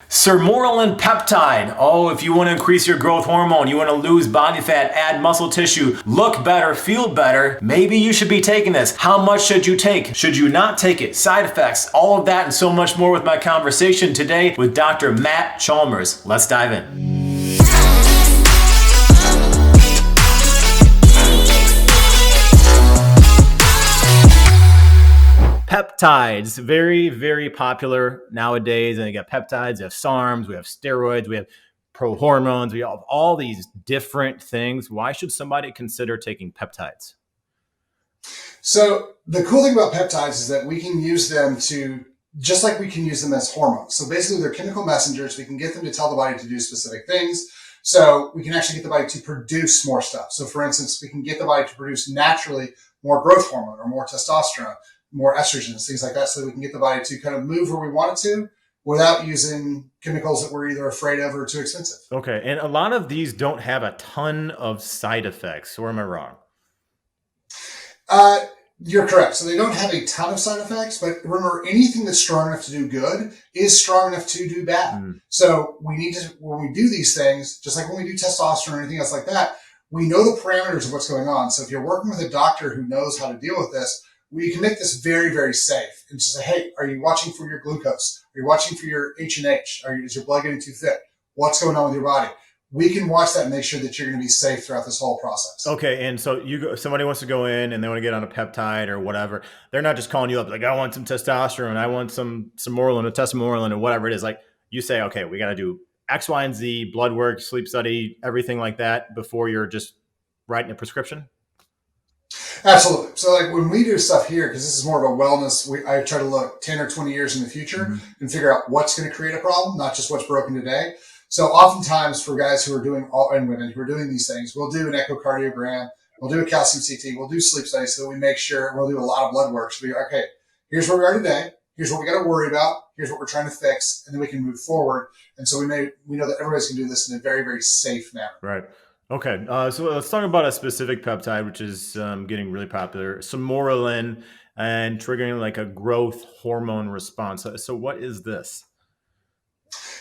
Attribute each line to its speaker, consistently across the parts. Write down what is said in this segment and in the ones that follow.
Speaker 1: Sermorelin peptide. Oh, if you want to increase your growth hormone, you want to lose body fat, add muscle tissue, look better, feel better, maybe you should be taking this. How much should you take? Should you not take it? Side effects, all of that and so much more with my conversation today with Dr. Matt Chalmers. Let's dive in. Peptides, very, very popular nowadays. And you got peptides, you have SARMs, we have steroids, we have prohormones, we have all these different things. Why should somebody consider taking peptides?
Speaker 2: So the cool thing about peptides is that we can use them to, just like we can use them as hormones. So basically they're chemical messengers. We can get them to tell the body to do specific things. So we can actually get the body to produce more stuff. So for instance, we can get the body to produce naturally more growth hormone or more testosterone, more estrogens, things like that, so that we can get the body to kind of move where we want it to without using chemicals that we're either afraid of or too expensive.
Speaker 1: Okay. And a lot of these don't have a ton of side effects, or am I wrong?
Speaker 2: You're correct. So they don't have a ton of side effects, but remember, anything that's strong enough to do good is strong enough to do bad. So we need to, when we do these things, just like when we do testosterone or anything else like that, we know the parameters of what's going on. So if you're working with a doctor who knows how to deal with this, we can make this very, very safe and just say, hey, are you watching for your glucose? Are you watching for your H&H? Is your blood getting too thick? What's going on with your body? We can watch that and make sure that you're going to be safe throughout this whole process.
Speaker 1: Okay. And so somebody wants to go in and they want to get on a peptide or whatever. They're not just calling you up like, I want some testosterone. I want some Sermorelin, a testosterone, or whatever it is. Like you say, okay, we got to do X, Y, and Z, blood work, sleep study, everything like that before you're just writing a prescription.
Speaker 2: Absolutely. So like when we do stuff here, because this is more of a wellness, I try to look 10 or 20 years in the future and figure out what's going to create a problem, not just what's broken today. So oftentimes for guys who are doing and women who are doing these things, we'll do an echocardiogram, we'll do a calcium CT, we'll do sleep studies so that we make sure, we'll do a lot of blood work. So we go, okay, here's where we are today. Here's what we got to worry about. Here's what we're trying to fix. And then we can move forward. And so we know that everybody's going to do this in a very, very safe manner.
Speaker 1: Right. Okay, so let's talk about a specific peptide, which is getting really popular, Sermorelin, and triggering like a growth hormone response. So what is this?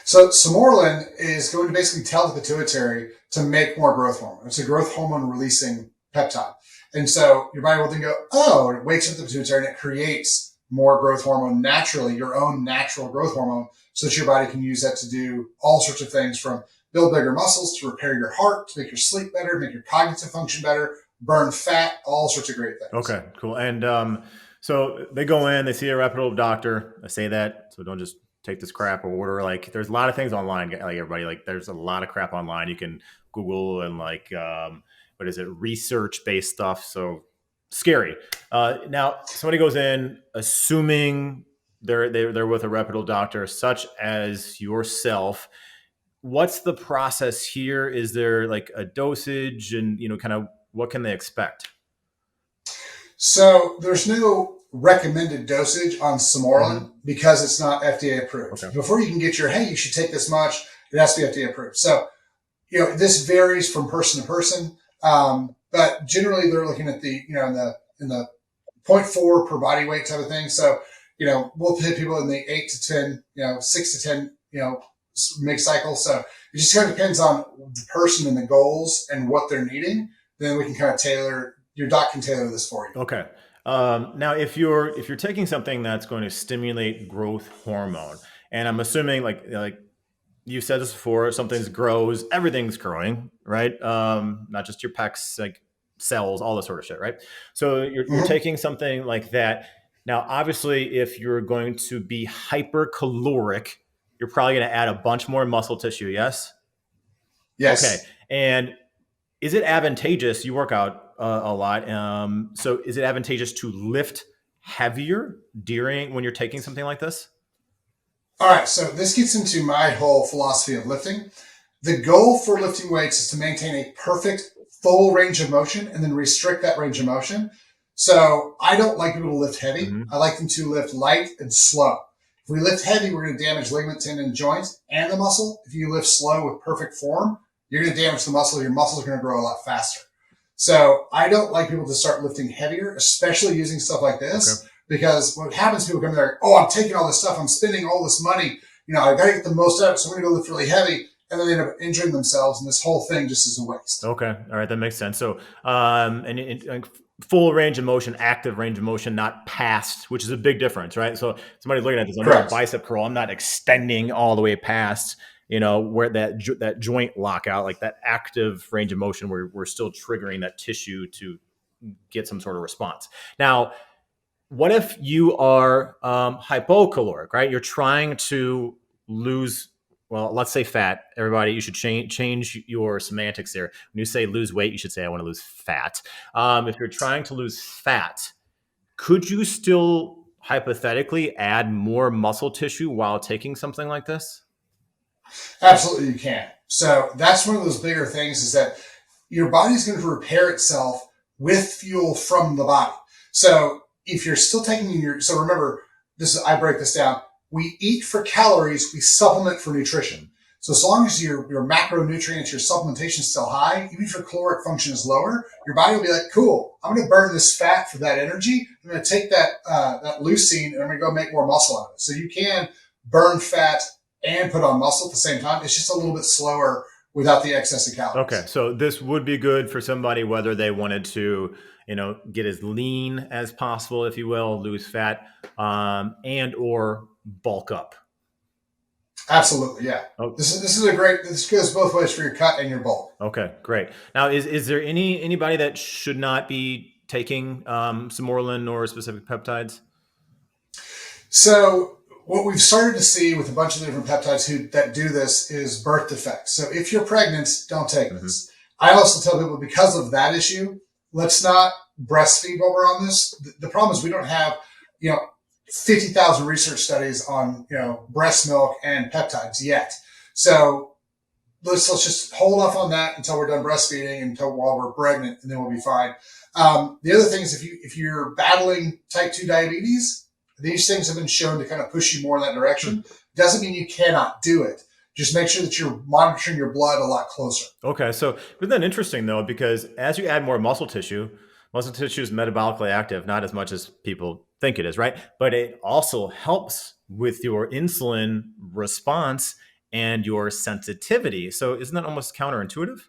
Speaker 2: So Sermorelin is going to basically tell the pituitary to make more growth hormone. It's a growth hormone releasing peptide. And so your body will then go, oh, it wakes up the pituitary and it creates more growth hormone naturally, your own natural growth hormone, so that your body can use that to do all sorts of things from build bigger muscles, to repair your heart, to make your sleep better, make your cognitive function better, burn fat, all sorts of great things.
Speaker 1: Okay, cool. And so they go in, they see a reputable doctor. I say that, so don't just take this crap or order. Like, there's a lot of things online. Like everybody, like there's a lot of crap online. You can Google and like, what is it? Research-based stuff. So scary. Now somebody goes in, assuming they're with a reputable doctor, such as yourself. What's the process here? Is there like a dosage and, kind of what can they expect?
Speaker 2: So there's no recommended dosage on Sermorelin because it's not FDA approved. Okay. Before you can get your, hey, you should take this much, it has to be FDA approved. So, this varies from person to person. But generally they're looking at the, in the 0.4 per body weight type of thing. So, we'll hit people in the 8 to 10, 6 to 10, make cycles. So it just kind of depends on the person and the goals and what they're needing. Then we can kind of your doc can tailor this for you.
Speaker 1: Okay. Now if you're taking something that's going to stimulate growth hormone, and I'm assuming like you said this before, something grows, everything's growing, right? Not just your pecs, like cells, all this sort of shit, right? So you're taking something like that. Now, obviously, if you're going to be hypercaloric, you're probably going to add a bunch more muscle tissue, yes?
Speaker 2: Yes.
Speaker 1: Okay. And is it advantageous? You work out a lot. So is it advantageous to lift heavier when you're taking something like this?
Speaker 2: All right. So this gets into my whole philosophy of lifting. The goal for lifting weights is to maintain a perfect full range of motion and then restrict that range of motion. So I don't like people to lift heavy. I like them to lift light and slow. If we lift heavy, we're going to damage ligament, tendon, joints, and the muscle. If you lift slow with perfect form, you're going to damage the muscle. Your muscles are going to grow a lot faster. So I don't like people to start lifting heavier, especially using stuff like this, because what happens, people come there, oh, I'm taking all this stuff, I'm spending all this money, I got to get the most out of it, so I'm going to go lift really heavy. And then they end up injuring themselves, and this whole thing just is a waste.
Speaker 1: Okay. All right. That makes sense. So, and full range of motion, active range of motion, not past, which is a big difference, right? So somebody's looking at this, I'm doing a bicep curl. I'm not extending all the way past, where that joint lockout, like that active range of motion, where we're still triggering that tissue to get some sort of response. Now, what if you are hypocaloric, right? You're trying to lose, well, let's say fat. Everybody, you should change your semantics there. When you say lose weight, you should say I want to lose fat. If you're trying to lose fat, could you still hypothetically add more muscle tissue while taking something like this?
Speaker 2: Absolutely, you can. So that's one of those bigger things, is that your body's going to repair itself with fuel from the body. So if you're still taking so remember, I break this down. We eat for calories, we supplement for nutrition. So as long as your macronutrients, your supplementation is still high, even if your caloric function is lower, your body will be like, cool, I'm going to burn this fat for that energy. I'm going to take that leucine and I'm going to go make more muscle out of it. So you can burn fat and put on muscle at the same time. It's just a little bit slower without the excess of calories.
Speaker 1: Okay. So this would be good for somebody, whether they wanted to, get as lean as possible, if you will, lose fat, and or bulk up.
Speaker 2: Absolutely. Yeah. Oh. This goes both ways for your cut and your bulk.
Speaker 1: Okay, great. Now, is there anybody that should not be taking Somorelin or specific peptides?
Speaker 2: So what we've started to see with a bunch of different peptides that do this is birth defects. So if you're pregnant, don't take this. I also tell people, because of that issue, let's not breastfeed while we're on this. The problem is we don't have, 50,000 research studies on, breast milk and peptides yet. So let's just hold off on that until we're done breastfeeding, while we're pregnant, and then we'll be fine. The other thing is, if you're battling type 2 diabetes, these things have been shown to kind of push you more in that direction. Doesn't mean you cannot do it. Just make sure that you're monitoring your blood a lot closer.
Speaker 1: Okay. So isn't that interesting, though? Because as you add more muscle tissue is metabolically active, not as much as people think it is, right? But it also helps with your insulin response and your sensitivity. So isn't that almost counterintuitive?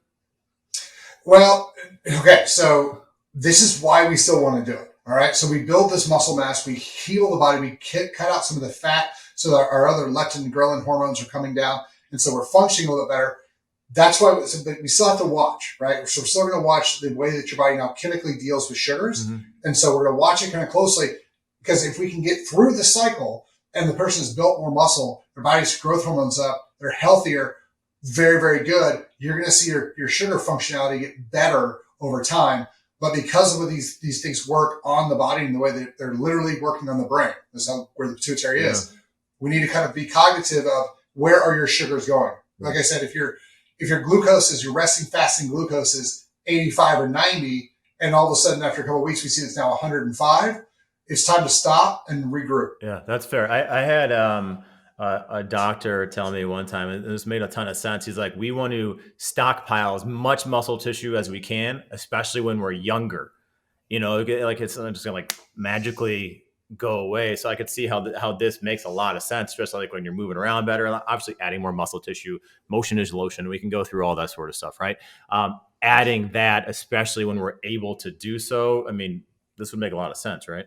Speaker 2: Well, okay. So this is why we still want to do it. All right. So we build this muscle mass, we heal the body, we cut out some of the fat so that our other leptin and ghrelin hormones are coming down. And so we're functioning a little bit better. That's why we still have to watch, right? So we're still going to watch the way that your body now chemically deals with sugars. And so we're going to watch it kind of closely, because if we can get through the cycle and the person has built more muscle, their body's growth hormones up, they're healthier, very, very good, you're going to see your sugar functionality get better over time. But because of what these things work on the body and the way that they're literally working on the brain, that's where the pituitary is, we need to kind of be cognitive of where are your sugars going. Like I said, if your glucose is, your resting, fasting glucose is 85 or 90, and all of a sudden after a couple of weeks we see it's now 105, it's time to stop and regroup.
Speaker 1: Yeah, that's fair. I had a doctor tell me one time, and this made a ton of sense. He's like, we want to stockpile as much muscle tissue as we can, especially when we're younger. Like it's just gonna magically go away. So I could see how this makes a lot of sense, especially like when you're moving around better. Obviously, adding more muscle tissue, motion is lotion. We can go through all that sort of stuff, right? Adding that, especially when we're able to do so. I mean, this would make a lot of sense, right?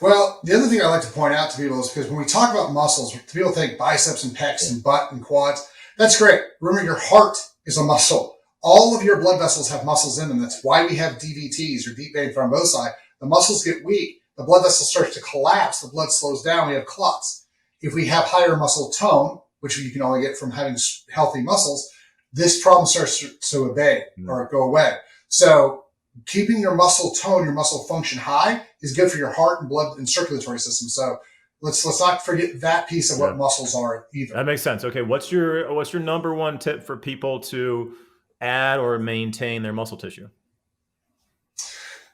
Speaker 2: Well, the other thing I like to point out to people is, because when we talk about muscles, people think biceps and pecs and butt and quads. That's great. Remember, your heart is a muscle. All of your blood vessels have muscles in them. That's why we have DVTs, or deep vein thrombosis. The muscles get weak. The blood vessel starts to collapse. The blood slows down. We have clots. If we have higher muscle tone, which you can only get from having healthy muscles, this problem starts to abate or go away. So keeping your muscle tone, your muscle function high is good for your heart and blood and circulatory system. So let's not forget that piece of what muscles are either.
Speaker 1: That makes sense. Okay. What's your number one tip for people to add or maintain their muscle tissue?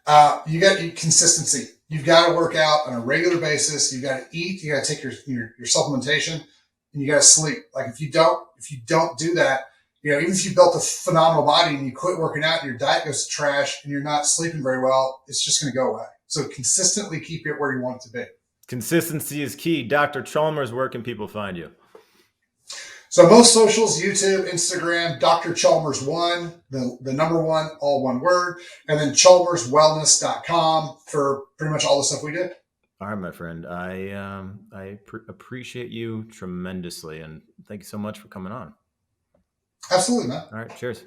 Speaker 2: You got consistency. You've got to work out on a regular basis. You got to eat. You got to take your supplementation, and you got to sleep. Like if you don't do that, even if you built a phenomenal body and you quit working out and your diet goes to trash and you're not sleeping very well, it's just going to go away. So consistently keep it where you want it to be.
Speaker 1: Consistency is key. Dr. Chalmers, where can people find you?
Speaker 2: So most socials, YouTube, Instagram, Dr. Chalmers 1, the number 1, all one word, and then chalmerswellness.com for pretty much all the stuff we did.
Speaker 1: All right, my friend. I appreciate you tremendously, and thank you so much for coming on.
Speaker 2: Absolutely, man.
Speaker 1: All right, cheers.